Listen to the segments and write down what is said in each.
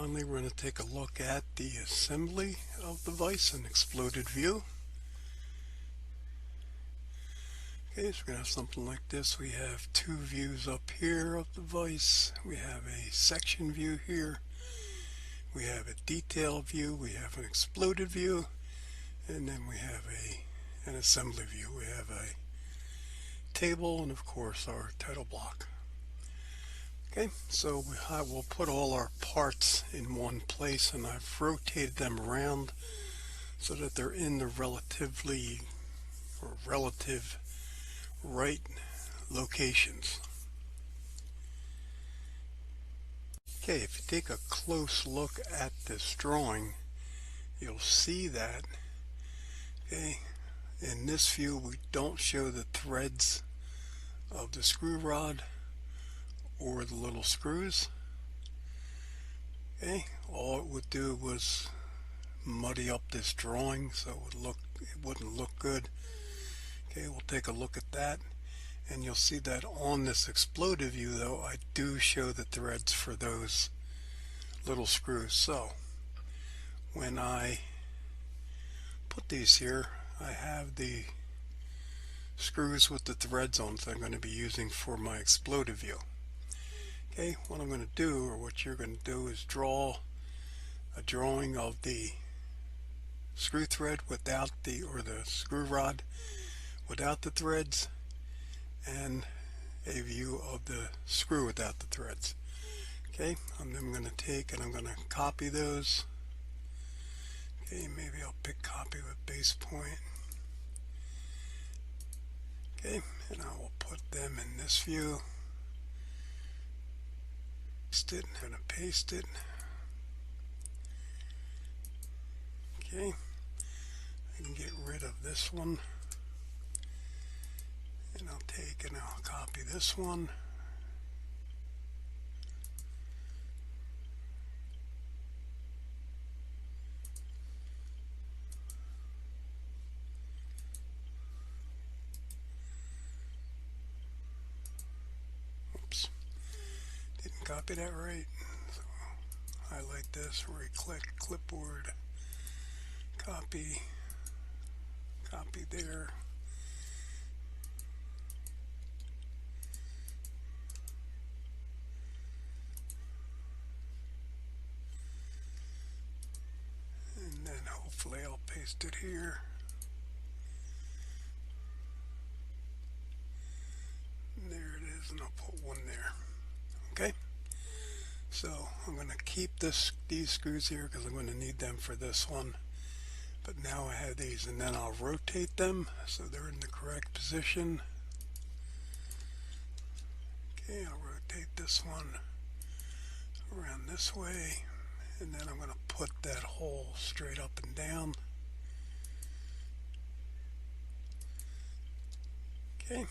finally, we're going to take a look at the assembly of the vise in exploded view. Okay, so we're going to have something like this. We have two views up here of the vise. We have a section view here. We have a detail view. We have an exploded view. And then we have an assembly view. We have a table and, of course, our title block. Okay, so we'll put all our parts in one place, and I've rotated them around so that they're in the relative right locations. Okay, if you take a close look at this drawing, you'll see that, okay, in this view we don't show the threads of the screw rod or the little screws. Okay, all it would do was muddy up this drawing so it wouldn't look good. Okay, we'll take a look at that, and you'll see that on this exploded view though I do show the threads for those little screws. So when I put these here, I have the screws with the threads on that I'm going to be using for my exploded view. Okay, what I'm going to do, or what you're going to do, is draw a drawing of the screw thread without the screw rod without the threads, and a view of the screw without the threads. Okay, and then I'm going to take and I'm going to copy those. Okay, maybe I'll pick copy with base point. Okay, and I will put them in this view. I'm going to paste it. Okay, I can get rid of this one, and I'll take and I'll copy this one. Oops, didn't copy that right. So highlight this, right-click, clipboard, copy there. And then hopefully I'll paste it here. And there it is, and I'll put one there. Okay, so I'm going to keep these screws here because I'm going to need them for this one. But now I have these, and then I'll rotate them so they're in the correct position. Okay, I'll rotate this one around this way, and then I'm going to put that hole straight up and down. Okay,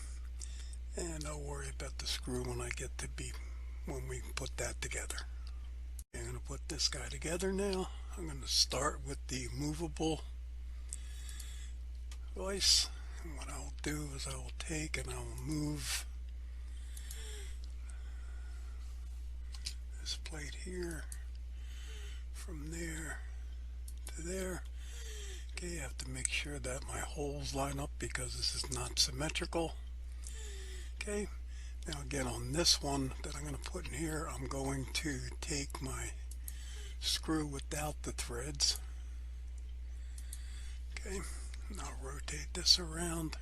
and I'll worry about the screw when we put that together. I'm going to put this guy together now. I'm going to start with the movable vise, and what I'll do is I will take and I will move this plate here from there to there. Okay, I have to make sure that my holes line up because this is not symmetrical. Okay, now again on this one that I'm going to put in here, I'm going to take my screw without the threads. Okay, and I'll rotate this around.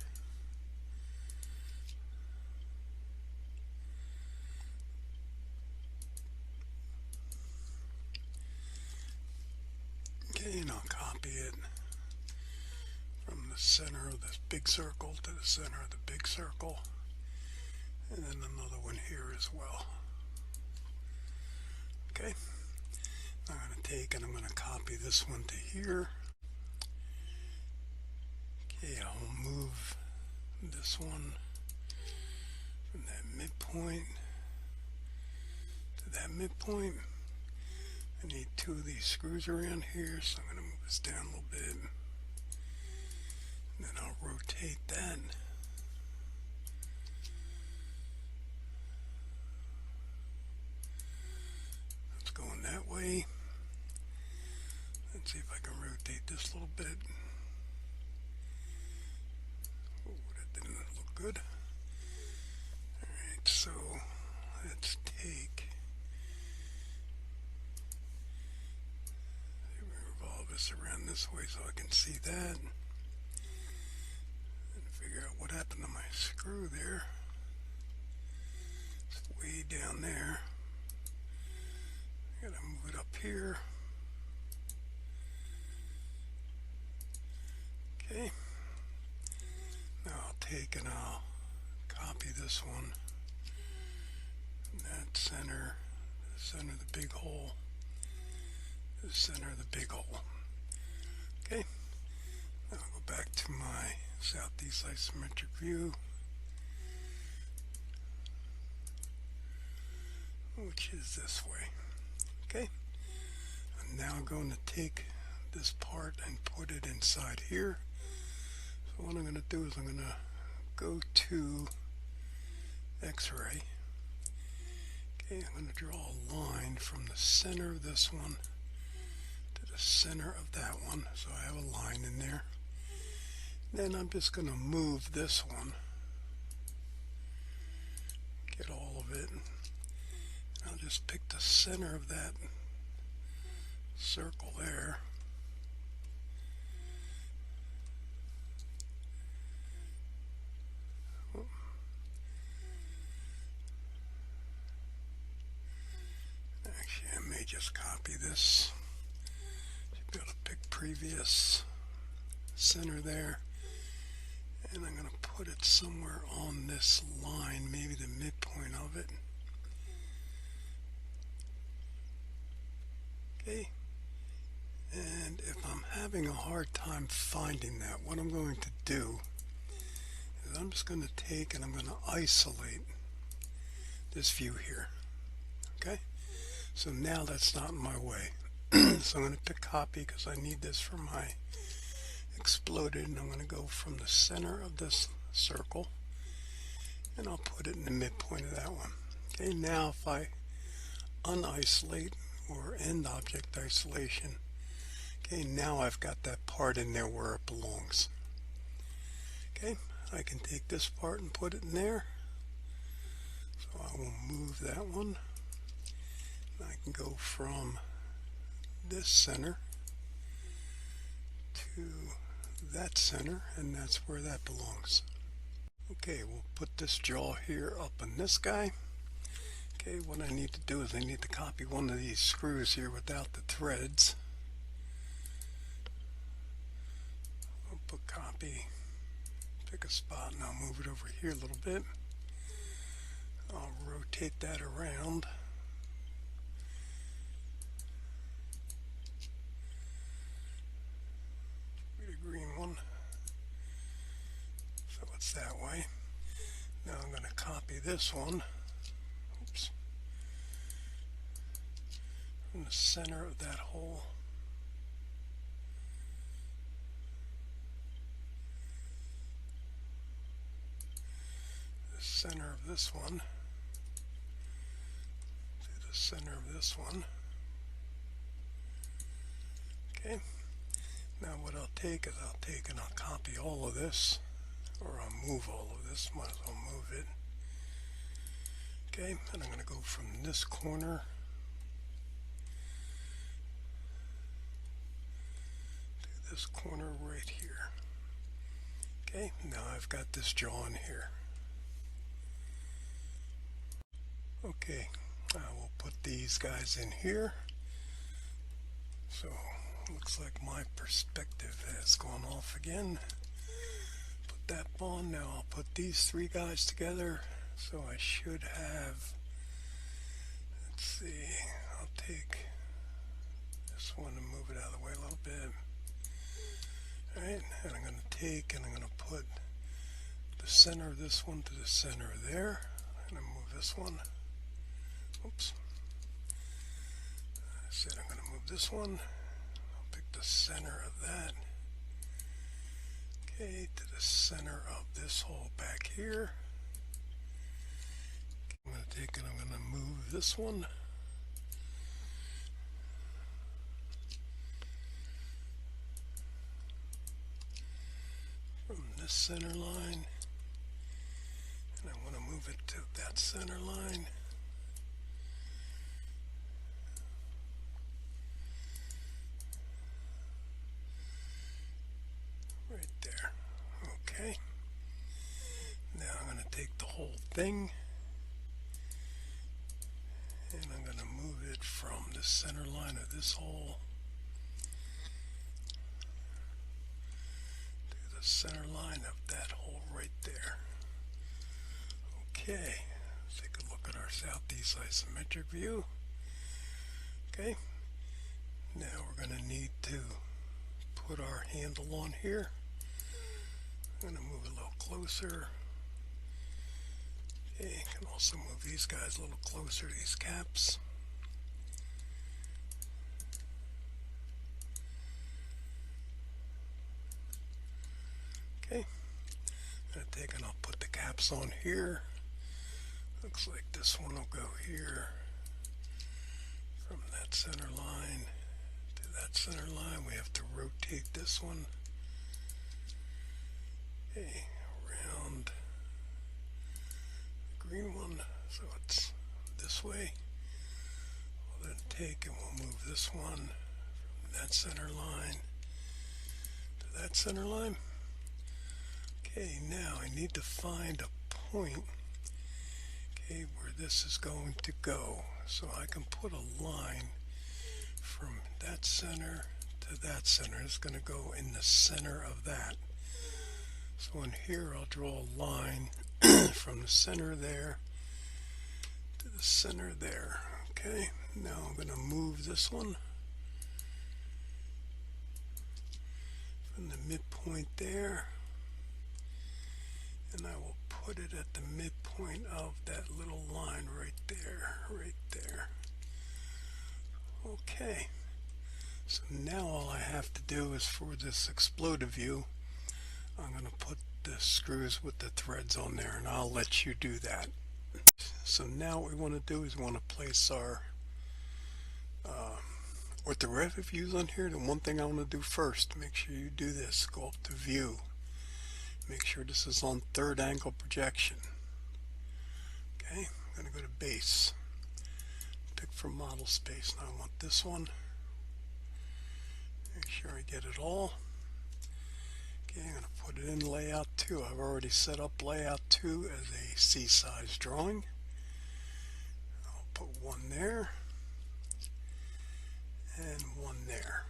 Okay, and I'll copy it from the center of this big circle to the center of the big circle, and then another one here as well. Okay, I'm going to take and I'm going to copy this one to here. Okay, I'll move this one from that midpoint to that midpoint. I need two of these screws around here, so I'm going to move this down a little bit. And then I'll rotate that. It's going that way. rotate this a little bit. Oh, that didn't look good. Alright, so let's take, revolve this around this way so I can see that. And figure out what happened to my screw there. It's way down there. Gotta move it up here. Okay. Now I'll take and I'll copy this one. That center, the center of the big hole, the center of the big hole. Okay. Now I'll go back to my southeast isometric view, which is this way. Okay. I'm now going to take this part and put it inside here. So what I'm going to do is I'm going to go to X-ray. Okay, I'm going to draw a line from the center of this one to the center of that one. So I have a line in there. Then I'm just going to move this one. Get all of it. I'll just pick the center of that circle there. Actually, I may just copy this. Should be able to pick previous center there. And I'm going to put it somewhere on this line, maybe the midpoint of it. Okay. And if I'm having a hard time finding that, what I'm going to do is I'm just going to take and I'm going to isolate this view here. Okay. So now that's not in my way. So I'm going to pick copy because I need this for my exploded, and I'm going to go from the center of this circle and I'll put it in the midpoint of that one. Okay, now if I unisolate or end object isolation, okay, now I've got that part in there where it belongs. Okay, I can take this part and put it in there. So I will move that one. I can go from this center to that center, and that's where that belongs. Okay, we'll put this jaw here up on this guy. Okay, what I need to do is I need to copy one of these screws here without the threads. I'll put copy, pick a spot, and I'll move it over here a little bit. I'll rotate that around. Green one, so it's that way. Now I'm going to copy this one, oops, from the center of that hole. The center of this one to the center of this one. Okay. Now what I'll take is I'll take and I'll copy all of this, or I'll move all of this, might as well move it. Okay, and I'm going to go from this corner to this corner right here. Okay, now I've got this jaw in here. Okay, I will put these guys in here. So looks like my perspective has gone off again. Put that on. Now I'll put these three guys together. So I should have, let's see, I'll take this one and move it out of the way a little bit. Alright, and I'm going to take and I'm going to put the center of this one to the center of there. I'm going to move this one. Oops. I said I'm going to move this one. The center of that, okay, to the center of this hole back here. I'm going to take and I'm going to move this one. center line, and I want to move it to that center line. Right there. Okay. Now I'm going to take the whole thing and I'm going to move it from the center line of this hole to the center line of that hole right there. Okay, let's take a look at our southeast isometric view. Okay, now we're going to need to put our handle on here. I'm going to move a little closer. Okay, can also move these guys a little closer, these caps. Okay, I'm going to take and I'll put the caps on here. Looks like this one will go here from that center line to that center line. We have to rotate this one. Okay, around the green one, so it's this way. We'll then take and we'll move this one from that center line to that center line. Okay, now I need to find a point, okay, where this is going to go. So I can put a line from that center to that center. It's going to go in the center of that. So in here I'll draw a line from the center there to the center there. Okay, now I'm going to move this one from the midpoint there, and I will put it at the midpoint of that little line right there, right there. Okay, so now all I have to do is, for this exploded view, I'm going to put the screws with the threads on there, and I'll let you do that. So now what we want to do is we want to place our orthographic views on here. The one thing I want to do first, make sure you do this, go up to view, make sure this is on third angle projection. Okay, I'm going to go to base, pick from model space. Now I want this one, make sure I get it all. Okay, I'm going to put it in layout 2. I've already set up layout 2 as a C-size drawing. I'll put one there and one there.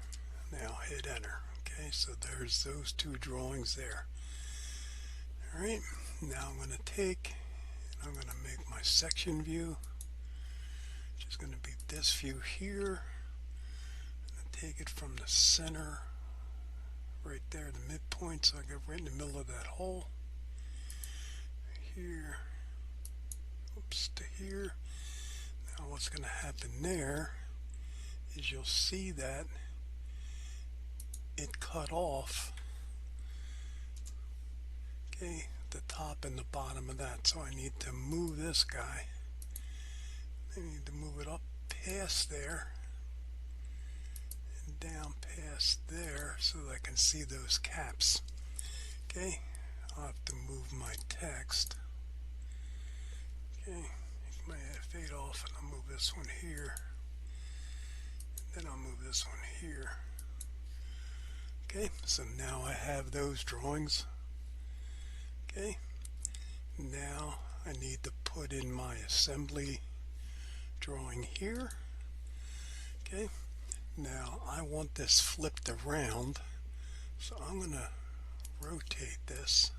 Now hit enter. Okay, so there's those two drawings there. Alright, now I'm going to take and I'm going to make my section view, which is going to be this view here. I'm going to take it from the center right there, the midpoint, so I get right in the middle of that hole. Here, oops, to here. Now what's going to happen there is you'll see that it cut off, okay, the top and the bottom of that. So I need to move this guy. I need to move it up past there and down past there so that I can see those caps. Okay, I'll have to move my text. Okay, take my fade off and I'll move this one here. Then I'll move this one here. Okay, so now I have those drawings. Okay, now I need to put in my assembly drawing here. Okay, now I want this flipped around, so I'm going to rotate this.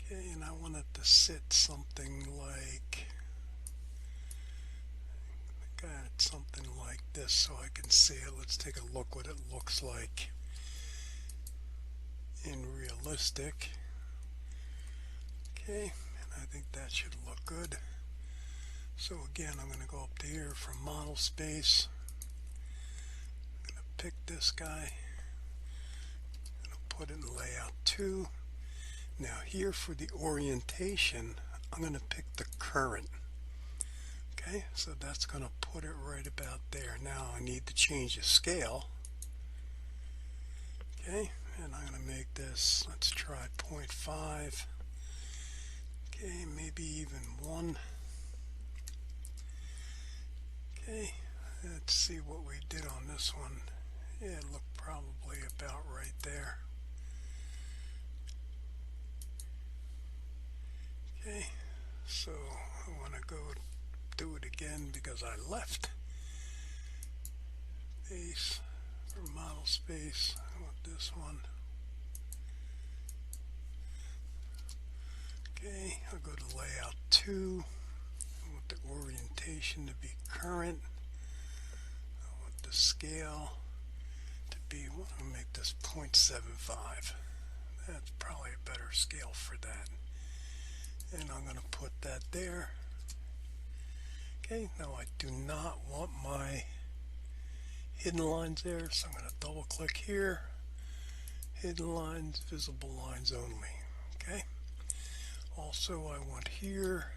Okay, and I want it to sit something like, I got something like this so I can see it. Let's take a look what it looks like in realistic. Okay, and I think that should look good. So again, I'm going to go up to here from model space. I'm going to pick this guy. I'm going to put it in layout 2. Now here for the orientation, I'm going to pick the current. Okay, so that's going to put it right about there. Now I need to change the scale. Okay, and I'm going to make this, let's try 0.5. Okay, maybe even 1. Okay, let's see what we did on this one. Yeah, it looked probably about right there. Okay, so I want to go do it again because I left base for model space. I want this one. Okay, I'll go to layout 2. I want the orientation to be current. I want the scale to be, well, I'll make this 0.75. That's probably a better scale for that. And I'm going to put that there. Okay, now I do not want my hidden lines there, so I'm going to double click here. Hidden lines, visible lines only. Okay. Also, I want here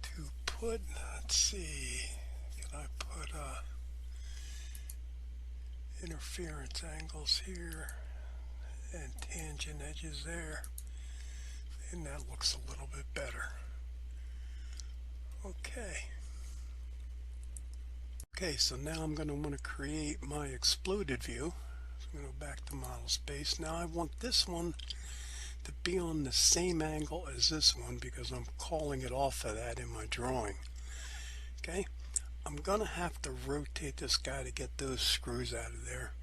to put, let's see, can I put interference angles here and tangent edges there, and that looks a little bit better. Okay, so now I'm going to want to create my exploded view. So I'm going to go back to model space. Now I want this one to be on the same angle as this one because I'm calling it off of that in my drawing. Okay, I'm going to have to rotate this guy to get those screws out of there.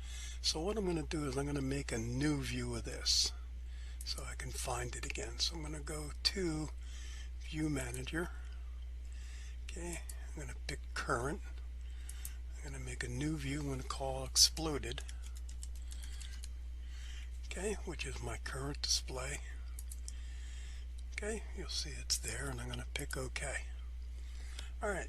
So what I'm going to do is I'm going to make a new view of this so I can find it again. So I'm going to go to View Manager. Okay, I'm going to pick Current. I'm going to make a new view. I'm going to call Exploded. Okay, which is my current display. Okay, you'll see it's there, and I'm going to pick OK. Alright,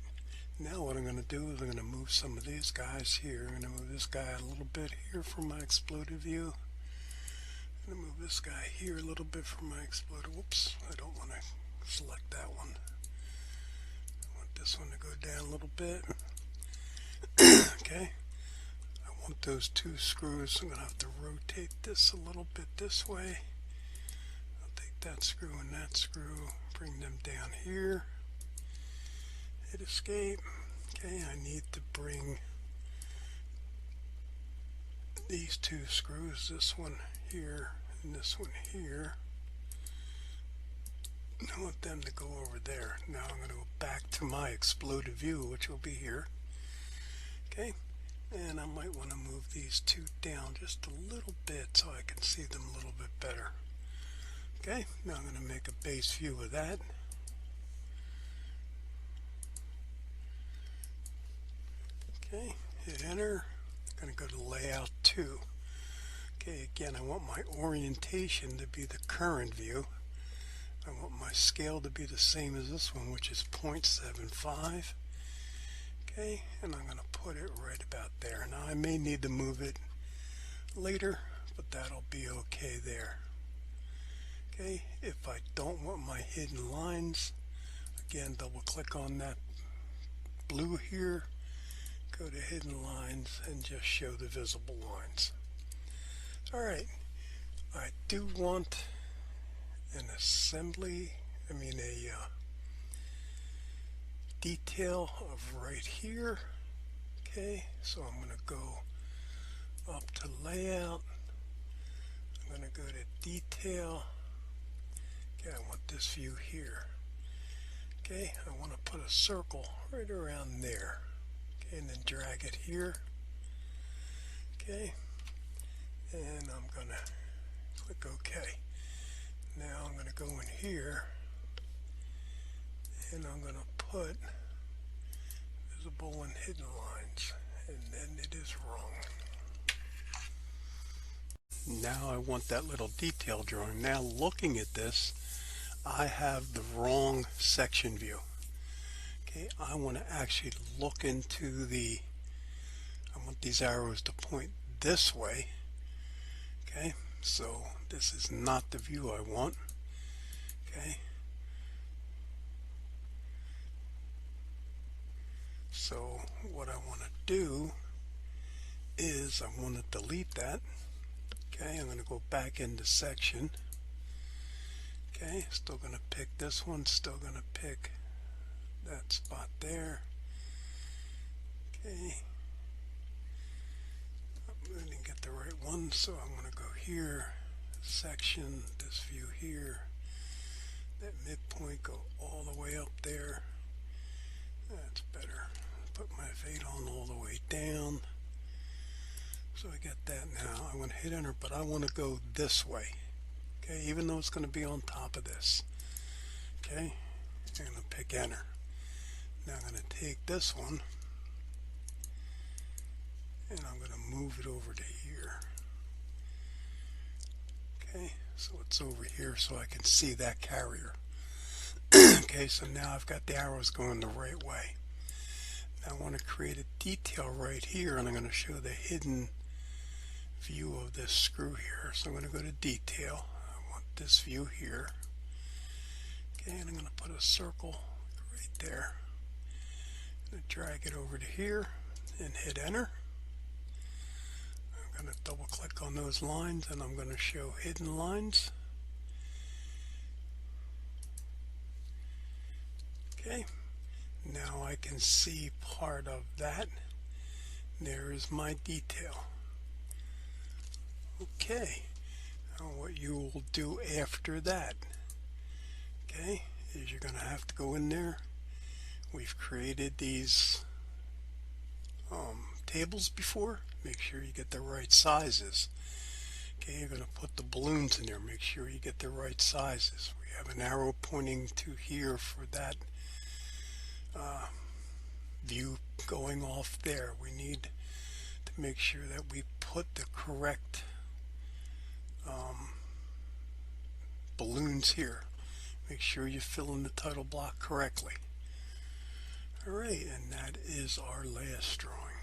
now what I'm going to do is I'm going to move some of these guys here. I'm going to move this guy a little bit here from my exploded view. I'm going to move this guy here a little bit from my exploded. Whoops, I don't want to select that one. I want this one to go down a little bit. Okay, I want those two screws, so I'm going to have to rotate this a little bit this way. I'll take that screw and that screw, bring them down here, hit escape. Okay, I need to bring these two screws, this one here and this one here. I want them to go over there. Now I'm going to go back to my exploded view, which will be here. Okay, and I might want to move these two down just a little bit so I can see them a little bit better. Okay, now I'm going to make a base view of that. Okay, hit enter. I'm going to go to layout 2. Okay, again, I want my orientation to be the current view. I want my scale to be the same as this one, which is 0.75. Okay, and I'm going to put it right about there. Now I may need to move it later, but that'll be okay there. Okay, if I don't want my hidden lines, again, double click on that blue here, go to hidden lines and just show the visible lines. Alright, I do want an assembly, a detail of right here. Okay, so I'm going to go up to layout. I'm going to go to detail. Okay, I want this view here. Okay, I want to put a circle right around there. Okay, and then drag it here. Okay, and I'm going to click OK. Now I'm going to go in here and I'm going to put visible and hidden lines, and then it is wrong. Now I want that little detail drawing. Now looking at this, I have the wrong section view. Okay, I want to actually look into the, I want these arrows to point this way. Okay, so this is not the view I want. Okay, so what I want to do is I want to delete that. Okay, I'm going to go back into section. Okay, still going to pick this one, still going to pick that spot there. Okay, I didn't get the right one, so I'm going to go here, section, this view here, that midpoint, go all the way up there. That's better. Put my fade on all the way down. So I get that now. I'm going to hit enter, but I want to go this way. Okay, even though it's going to be on top of this. Okay, I'm going to pick enter. Now I'm going to take this one and I'm going to move it over to here. Okay, so it's over here so I can see that carrier. Okay, so now I've got the arrows going the right way. Now I want to create a detail right here, and I'm going to show the hidden view of this screw here. So I'm going to go to detail. I want this view here. Okay, and I'm going to put a circle right there. I'm going to drag it over to here and hit enter. I'm going to double click on those lines and I'm going to show hidden lines. Okay, now I can see part of that. There is my detail. Okay, now what you will do after that, okay, is you're going to have to go in there. We've created these tables before. Make sure you get the right sizes. Okay, you're going to put the balloons in there. Make sure you get the right sizes. We have an arrow pointing to here for that view going off there. We need to make sure that we put the correct balloons here. Make sure you fill in the title block correctly. Alright, and that is our last drawing.